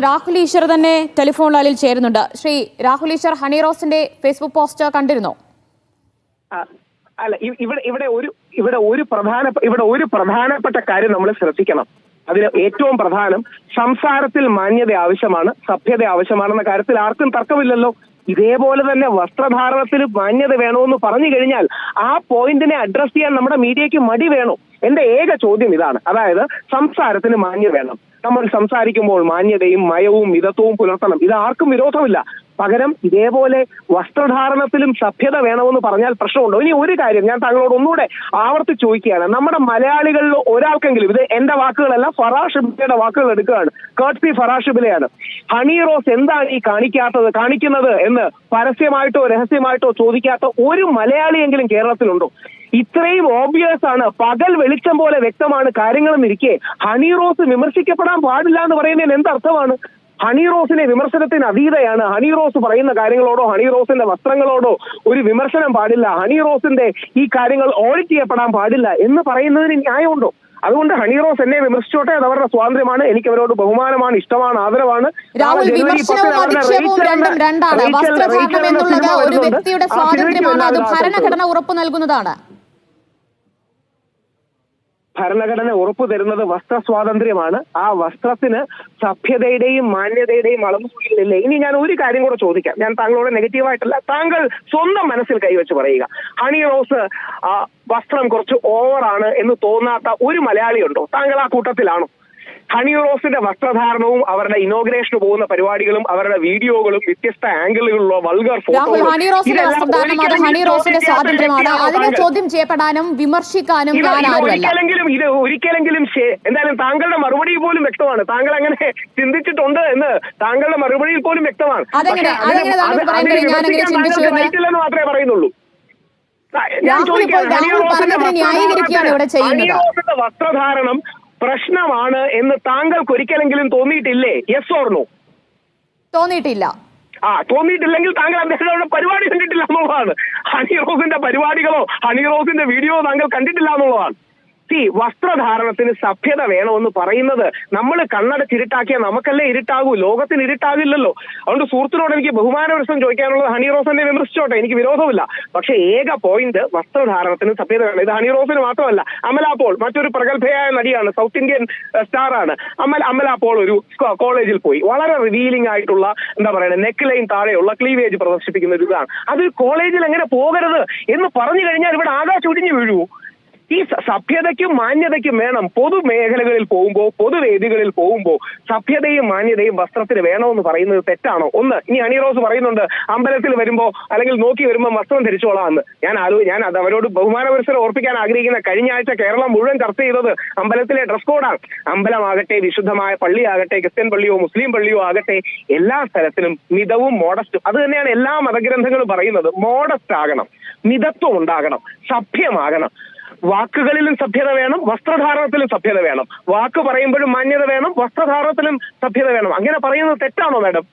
രാഹുൽ ഈശ്വർ തന്നെ ടെലിഫോൺ ലൈനിൽ ചേരുന്നുണ്ട്. ശ്രീ രാഹുൽ ഈശ്വർ, ഹണി റോസിന്റെ ഫേസ്ബുക്ക് പോസ്റ്റ് കണ്ടിരുന്നോ? അല്ല, ഇവിടെ ഒരു പ്രധാനപ്പെട്ട കാര്യം നമ്മൾ ശ്രദ്ധിക്കണം. അതിന് ഏറ്റവും പ്രധാനം സംസാരത്തിൽ മാന്യത ആവശ്യമാണ്, സഭ്യത ആവശ്യമാണെന്ന കാര്യത്തിൽ ആർക്കും തർക്കമില്ലല്ലോ. ഇതേപോലെ തന്നെ വസ്ത്രധാരണത്തിൽ മാന്യത വേണമെന്ന് പറഞ്ഞു കഴിഞ്ഞാൽ ആ പോയിന്റിനെ അഡ്രസ് ചെയ്യാൻ നമ്മുടെ മീഡിയയ്ക്ക് മടി വേണോ? എന്റെ ഏക ചോദ്യം ഇതാണ്. അതായത് സംസാരത്തിന് മാന്യത വേണം. നമ്മൾ സംസാരിക്കുമ്പോൾ മാന്യതയും മയവും മിതത്വവും പുലർത്തണം. ഇത് ആർക്കും വിരോധമില്ല. പകരം ഇതേപോലെ വസ്ത്രധാരണത്തിലും സഭ്യത വേണമെന്ന് പറഞ്ഞാൽ പ്രശ്നമുണ്ടോ? ഇനി ഒരു കാര്യം ഞാൻ താങ്കളോട് ഒന്നുകൂടെ ആവർത്തിച്ച് ചോദിക്കുകയാണ്. നമ്മുടെ മലയാളികളിൽ ഒരാൾക്കെങ്കിലും, ഇത് എന്റെ വാക്കുകളല്ല, ഫറാഷിബിലയുടെ വാക്കുകൾ എടുക്കുകയാണ്, കേർട്സി ഫറാഷിബിലയാണ്, ഹണി റോസ് എന്താണ് ഈ കാണിക്കുന്നത് എന്ന് പരസ്യമായിട്ടോ രഹസ്യമായിട്ടോ ചോദിക്കാത്ത ഒരു മലയാളിയെങ്കിലും കേരളത്തിലുണ്ടോ? ഇത്രയും ഓബ്വിയസ് ആണ്, പകൽ വെളിച്ചം പോലെ വ്യക്തമാണ് കാര്യങ്ങളെന്നിരിക്കെ ഹണി റോസ് വിമർശിക്കപ്പെടാൻ പാടില്ല എന്ന് പറയുന്നതിന് എന്തർത്ഥമാണ്? ഹണി റോസിനെ വിമർശനത്തിന് അതീതയാണ്. ഹണി റോസ് പറയുന്ന കാര്യങ്ങളോടോ ഹണി റോസിന്റെ വസ്ത്രങ്ങളോടോ ഒരു വിമർശനം പാടില്ല, ഹണി റോസിന്റെ ഈ കാര്യങ്ങൾ ഓഡിറ്റ് ചെയ്യപ്പെടാൻ പാടില്ല എന്ന് പറയുന്നതിന് ന്യായമുണ്ടോ? അതുകൊണ്ട് ഹണി റോസ് എന്നെ വിമർശിച്ചോട്ടെ, അത് അവരുടെ സ്വാതന്ത്ര്യമാണ്. എനിക്ക് അവരോട് ബഹുമാനമാണ്, ഇഷ്ടമാണ്, ആദരവാണ്. രാഹുൽ, വിമർശനവും അധിക്ഷേപവും രണ്ടും രണ്ടാണ്. വസ്ത്രധാരണം എന്നുള്ളത് ഒരു വ്യക്തിയുടെ സ്വാതന്ത്ര്യമാണ്, അത് ഭരണഘടന ഉറപ്പു നൽകുന്നതാണ്. ഭരണഘടന ഉറപ്പു തരുന്നത് വസ്ത്ര സ്വാതന്ത്ര്യമാണ്. ആ വസ്ത്രത്തിന് സഭ്യതയുടെയും മാന്യതയുടെയും അളവുകളില്ലേ. ഇനി ഞാൻ ഒരു കാര്യം കൂടെ ചോദിക്കാം. ഞാൻ താങ്കളോട് നെഗറ്റീവായിട്ടല്ല, താങ്കൾ സ്വന്തം മനസ്സിൽ കൈവച്ച് പറയുക. ഹണി റോസ് വസ്ത്രം കുറച്ച് ഓവറാണ് എന്ന് തോന്നാത്ത ഒരു മലയാളി ഉണ്ടോ? താങ്കൾ ആ കൂട്ടത്തിലാണോ? ഹണി റോസിന്റെ വസ്ത്രധാരണവും അവരുടെ ഇനോഗ്രേഷന് പോകുന്ന പരിപാടികളും അവരുടെ വീഡിയോകളും വ്യത്യസ്ത ആംഗിളുകളുള്ള വൾഗർ ഫോട്ടോകളും, ഹണി റോസിന്റെ സ്വാതന്ത്ര്യമാണ്. അതിനെ ചോദ്യം ചെയ്യപ്പെടാനും വിമർശിക്കാനും ഒരിക്കലെങ്കിലും എന്തായാലും താങ്കളുടെ മറുപടി പോലും വ്യക്തമാണ്. താങ്കൾ അങ്ങനെ ചിന്തിച്ചിട്ടുണ്ട് എന്ന് താങ്കളുടെ മറുപടിയിൽ പോലും വ്യക്തമാണ്. റൈറ്റില്ലെന്ന് മാത്രമേ പറയുന്നുള്ളൂ. ഞാൻ ചോദിക്കാം, വസ്ത്രധാരണം പ്രശ്നമാണ് എന്ന് താങ്കൾക്ക് ഒരിക്കലെങ്കിലും തോന്നിയിട്ടില്ലേ? Yes or no? തോന്നിയിട്ടില്ല. തോന്നിയിട്ടില്ലെങ്കിൽ താങ്കൾ അദ്ദേഹത്തിന്റെ പരിപാടി കണ്ടിട്ടില്ല എന്നുള്ളതാണ്. ഹണി റോസിന്റെ പരിപാടികളോ ഹണി റോസിന്റെ വീഡിയോ താങ്കൾ കണ്ടിട്ടില്ല എന്നുള്ളതാണ്. വസ്ത്രധാരണത്തിന് സഭ്യത വേണമെന്ന് പറയുന്നത് നമ്മൾ കണ്ണടച്ചിരുട്ടാക്കിയാൽ നമുക്കല്ലേ ഇരുട്ടാകൂ, ലോകത്തിന് ഇരുട്ടാകില്ലല്ലോ. അതുകൊണ്ട് സുഹൃത്തിനോട് എനിക്ക് ബഹുമാന പ്രശ്നം ചോദിക്കാനുള്ളത്, ഹണി റോസ് എന്നെ വിമർശിച്ചോട്ടെ, എനിക്ക് വിരോധമില്ല. പക്ഷേ ഏക പോയിന്റ് വസ്ത്രധാരണത്തിന് സഭ്യത വേണം. ഇത് ഹണി റോസിന് മാത്രമല്ല, അമല പോൾ മറ്റൊരു പ്രഗത്ഭയായ നടിയാണ്, സൗത്ത് ഇന്ത്യൻ സ്റ്റാർ ആണ്. അമല പോൾ ഒരു കോളേജിൽ പോയി വളരെ റിവീലിംഗ് ആയിട്ടുള്ള എന്താ പറയുക നെക്ക് ലൈൻ താഴെയുള്ള ക്ലീവേജ് പ്രദർശിപ്പിക്കുന്ന ഒരു ഇതാണ്. അത് കോളേജിൽ എങ്ങനെ പോകരുത് എന്ന് പറഞ്ഞു കഴിഞ്ഞാൽ ഇവിടെ ആകാശം ഇടിഞ്ഞു വീഴുവോ? ഈ സഭ്യതയ്ക്കും മാന്യതയ്ക്കും വേണം. പൊതുമേഖലകളിൽ പോകുമ്പോൾ, പൊതുവേദികളിൽ പോകുമ്പോൾ സഭ്യതയും മാന്യതയും വസ്ത്രത്തിന് വേണമെന്ന് പറയുന്നത് തെറ്റാണോ? ഒന്ന്, ഇനി ഹണി റോസ് പറയുന്നുണ്ട് അമ്പലത്തിൽ വരുമ്പോ അല്ലെങ്കിൽ നോക്കി വരുമ്പോൾ വസ്ത്രം ധരിച്ചോളാമെന്ന്. ഞാൻ അത് അവരോട് ബഹുമാന പുരസ്സരം ഓർപ്പിക്കാൻ ആഗ്രഹിക്കുന്ന, കഴിഞ്ഞ ആഴ്ച കേരളം മുഴുവൻ ചർച്ച ചെയ്തത് അമ്പലത്തിലെ ഡ്രസ് കോഡാണ്. അമ്പലമാകട്ടെ, വിശുദ്ധമായ പള്ളിയാകട്ടെ, ക്രിസ്ത്യൻ പള്ളിയോ മുസ്ലിം പള്ളിയോ ആകട്ടെ, എല്ലാ സ്ഥലത്തിലും മിതവും മോഡസ്റ്റും, അത് തന്നെയാണ് എല്ലാ മതഗ്രന്ഥങ്ങളും പറയുന്നത്. മോഡസ്റ്റ് ആകണം, മിതത്വം ഉണ്ടാകണം, സഭ്യമാകണം. വാക്കുകളിലും സഭ്യത വേണം, വസ്ത്രധാരണത്തിലും സഭ്യത വേണം. വാക്ക് പറയുമ്പോഴും മാന്യത വേണം, വസ്ത്രധാരണത്തിലും സഭ്യത വേണം. അങ്ങനെ പറയുന്നത് തെറ്റാണോ മാഡം?